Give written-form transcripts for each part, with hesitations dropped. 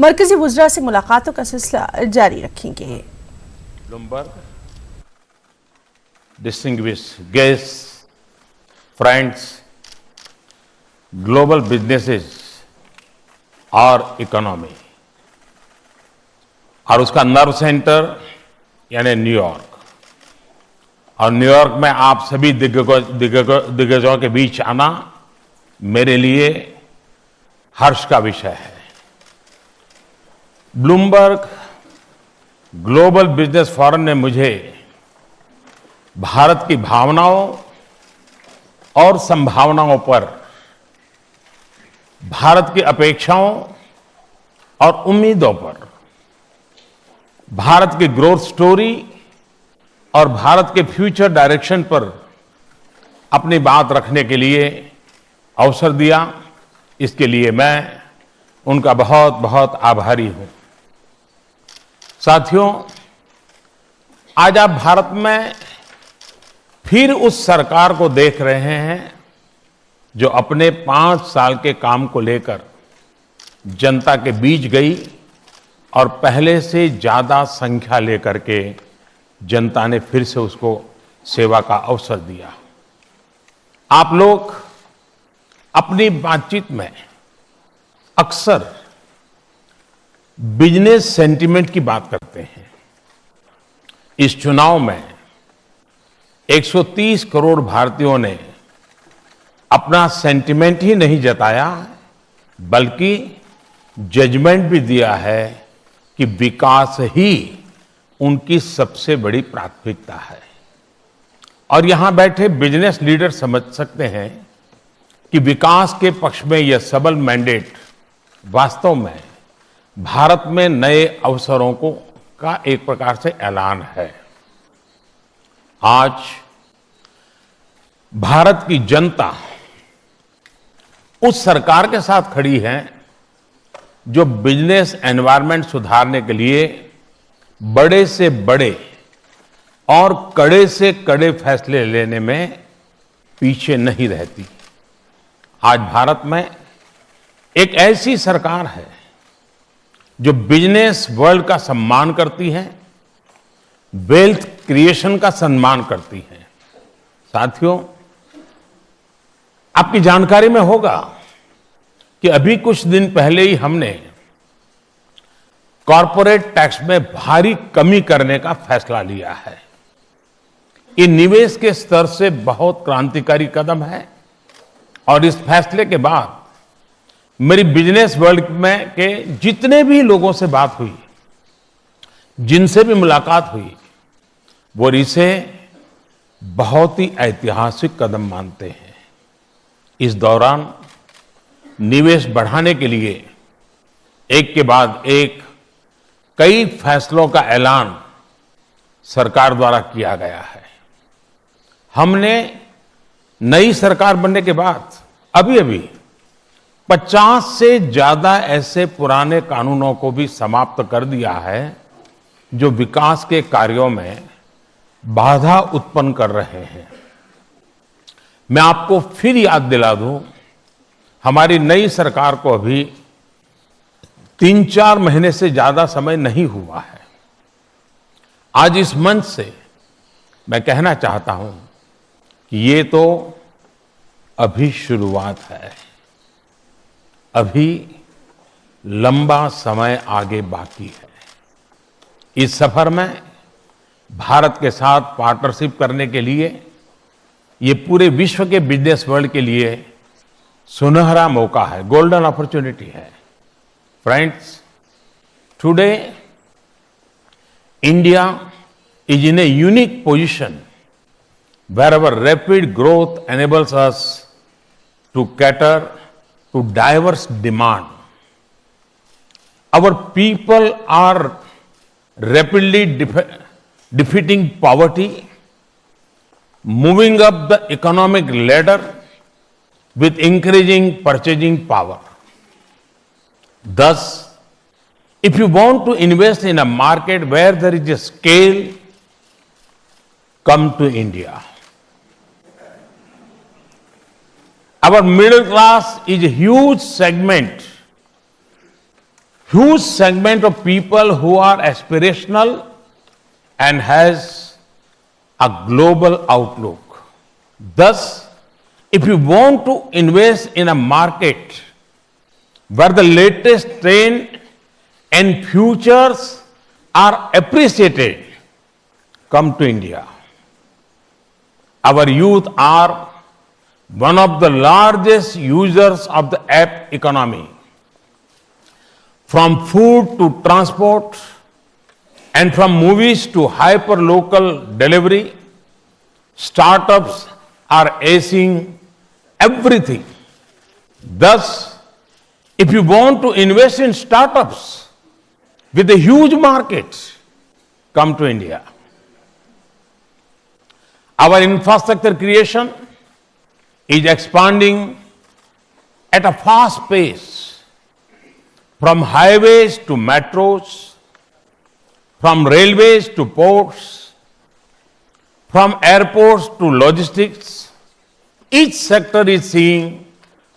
मरकजी वुज़रा से मुलाकातों का सिलसिला जारी रखेंगे। Bloomberg, distinguished guests, friends, global businesses और इकोनॉमी और उसका नर्व सेंटर यानी न्यूयॉर्क, और न्यूयॉर्क में आप सभी दिग्गजों के बीच आना मेरे लिए हर्ष का विषय है। ब्लूमबर्ग ग्लोबल बिजनेस फोरम ने मुझे भारत की भावनाओं और संभावनाओं पर, भारत की अपेक्षाओं और उम्मीदों पर, भारत की ग्रोथ स्टोरी और भारत के फ्यूचर डायरेक्शन पर अपनी बात रखने के लिए अवसर दिया। इसके लिए मैं उनका बहुत बहुत आभारी हूं। साथियों, आज आप भारत में फिर उस सरकार को देख रहे हैं जो अपने 5 साल के काम को लेकर जनता के बीच गई और पहले से ज्यादा संख्या लेकर के जनता ने फिर से उसको सेवा का अवसर दिया। आप लोग अपनी बातचीत में अक्सर बिजनेस सेंटिमेंट की बात करते हैं। इस चुनाव में 130 करोड़ भारतीयों ने अपना सेंटिमेंट ही नहीं जताया, बल्कि जजमेंट भी दिया है कि विकास ही उनकी सबसे बड़ी प्राथमिकता है। और यहां बैठे बिजनेस लीडर समझ सकते हैं कि विकास के पक्ष में यह सबल मैंडेट वास्तव में भारत में नए अवसरों का एक प्रकार से ऐलान है। आज भारत की जनता उस सरकार के साथ खड़ी है जो बिजनेस एनवायरनमेंट सुधारने के लिए बड़े से बड़े और कड़े से कड़े फैसले लेने में पीछे नहीं रहती। आज भारत में एक ऐसी सरकार है जो बिजनेस वर्ल्ड का सम्मान करती है, वेल्थ क्रिएशन का सम्मान करती है। साथियों, आपकी जानकारी में होगा कि अभी कुछ दिन पहले ही हमने कॉरपोरेट टैक्स में भारी कमी करने का फैसला लिया है। ये निवेश के स्तर से बहुत क्रांतिकारी कदम है और इस फैसले के बाद मेरी बिजनेस वर्ल्ड में के जितने भी लोगों से बात हुई, जिनसे भी मुलाकात हुई, वो इसे बहुत ही ऐतिहासिक कदम मानते हैं। इस दौरान निवेश बढ़ाने के लिए एक के बाद एक कई फैसलों का ऐलान सरकार द्वारा किया गया है। हमने नई सरकार बनने के बाद अभी अभी 50 से ज्यादा ऐसे पुराने कानूनों को भी समाप्त कर दिया है जो विकास के कार्यों में बाधा उत्पन्न कर रहे हैं। मैं आपको फिर याद दिला दूं, हमारी नई सरकार को अभी 3-4 महीने से ज्यादा समय नहीं हुआ है। आज इस मंच से मैं कहना चाहता हूं कि ये तो अभी शुरुआत है, अभी लंबा समय आगे बाकी है। इस सफर में भारत के साथ पार्टनरशिप करने के लिए ये पूरे विश्व के बिजनेस वर्ल्ड के लिए सुनहरा मौका है, गोल्डन अपॉर्चुनिटी है। Friends, today India is in a unique position wherever rapid growth enables us to cater to diverse demand. Our people are rapidly defeating poverty, moving up the economic ladder with increasing purchasing power. Thus, if you want to invest in a market where there is a scale, come to India. Our middle class is a huge segment huge segment of people who are aspirational and has a global outlook. Thus, if you want to invest in a market where the latest trend and futures are appreciated, come to India. Our youth are one of the largest users of the app economy. From food to transport and from movies to hyper-local delivery, startups are acing everything. Thus, if you want to invest in startups with a huge market, come to India. Our infrastructure creation is expanding at a fast pace, from highways to metros, from railways to ports, from airports to logistics. Each sector is seeing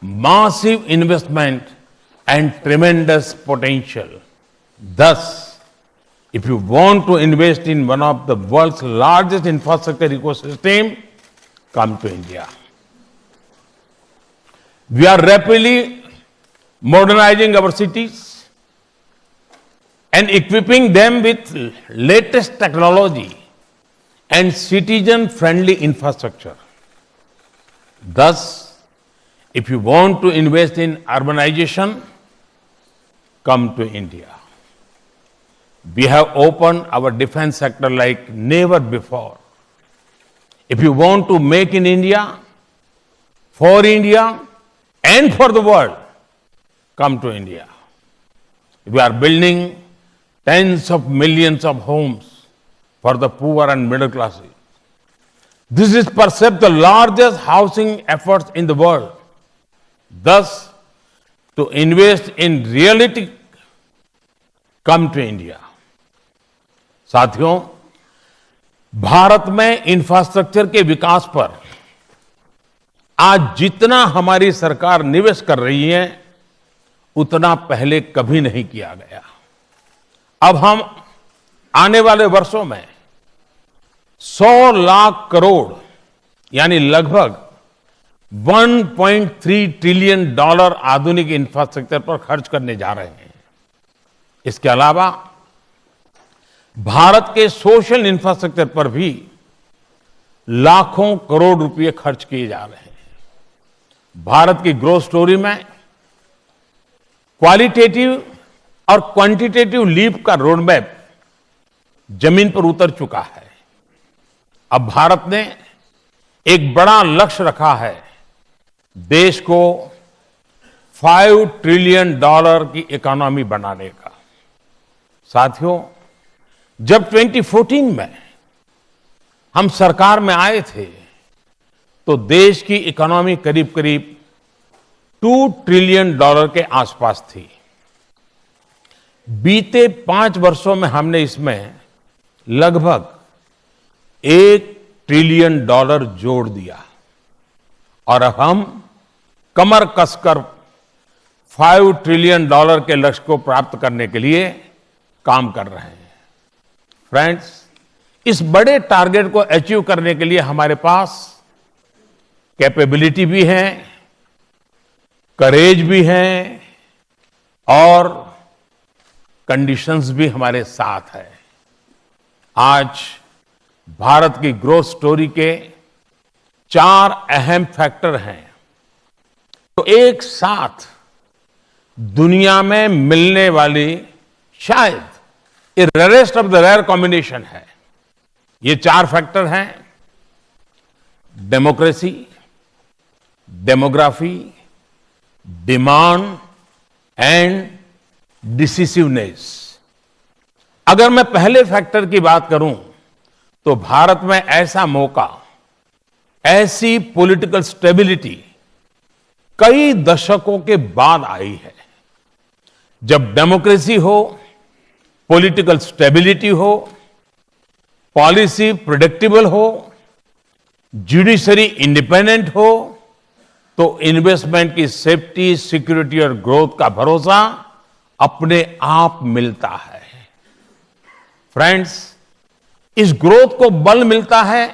massive investment and tremendous potential. Thus, if you want to invest in one of the world's largest infrastructure ecosystem, come to India. We are rapidly modernizing our cities and equipping them with latest technology and citizen-friendly infrastructure. Thus, if you want to invest in urbanization, come to India. We have opened our defense sector like never before. If you want to make in India, for India, and for the world, come to India. We are building tens of millions of homes for the poor and middle classes. This is perhaps the largest housing efforts in the world. Thus, to invest in reality, come to India. साथियों, भारत में infrastructure के विकास पर आज जितना हमारी सरकार निवेश कर रही है, उतना पहले कभी नहीं किया गया। अब हम आने वाले वर्षों में 100 लाख करोड़ यानी लगभग 1.3 ट्रिलियन डॉलर आधुनिक इंफ्रास्ट्रक्चर पर खर्च करने जा रहे हैं। इसके अलावा भारत के सोशल इंफ्रास्ट्रक्चर पर भी लाखों करोड़ रुपए खर्च किए जा रहे हैं। भारत की ग्रोथ स्टोरी में क्वालिटेटिव और क्वांटिटेटिव लीप का रोडमैप जमीन पर उतर चुका है। अब भारत ने एक बड़ा लक्ष्य रखा है, देश को 5 ट्रिलियन डॉलर की इकोनॉमी बनाने का। साथियों, जब 2014 में हम सरकार में आए थे, तो देश की इकोनॉमी करीब करीब 2 ट्रिलियन डॉलर के आसपास थी। बीते 5 वर्षों में हमने इसमें लगभग 1 ट्रिलियन डॉलर जोड़ दिया और अब हम कमर कसकर 5 ट्रिलियन डॉलर के लक्ष्य को प्राप्त करने के लिए काम कर रहे हैं। फ्रेंड्स, इस बड़े टारगेट को अचीव करने के लिए हमारे पास कैपेबिलिटी भी है, करेज भी है और कंडीशंस भी हमारे साथ है। आज भारत की ग्रोथ स्टोरी के 4 अहम फैक्टर हैं, तो एक साथ दुनिया में मिलने वाली शायद ये rarest of the rare combination है। ये 4 फैक्टर हैं: democracy, demography, demand and decisiveness. अगर मैं पहले फैक्टर की बात करूं, तो भारत में ऐसा मौका, ऐसी पॉलिटिकल स्टेबिलिटी कई दशकों के बाद आई है। जब डेमोक्रेसी हो, पॉलिटिकल स्टेबिलिटी हो, पॉलिसी प्रेडिक्टेबल हो, जुडिशरी इंडिपेंडेंट हो, तो इन्वेस्टमेंट की सेफ्टी, सिक्योरिटी और ग्रोथ का भरोसा अपने आप मिलता है। फ्रेंड्स, इस ग्रोथ को बल मिलता है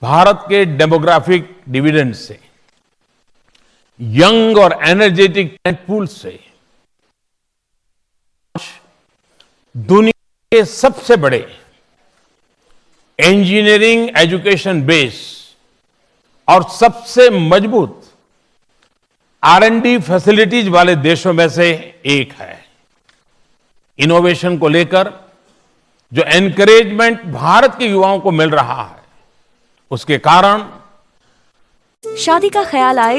भारत के डेमोग्राफिक डिविडेंड से, यंग और एनर्जेटिक टैलेंट पूल से। दुनिया के सबसे बड़े इंजीनियरिंग एजुकेशन बेस और सबसे मजबूत R&D फैसिलिटीज वाले देशों में से एक है। इनोवेशन को लेकर जो एनकरेजमेंट भारत के युवाओं को मिल रहा है, उसके कारण शादी का ख्याल आए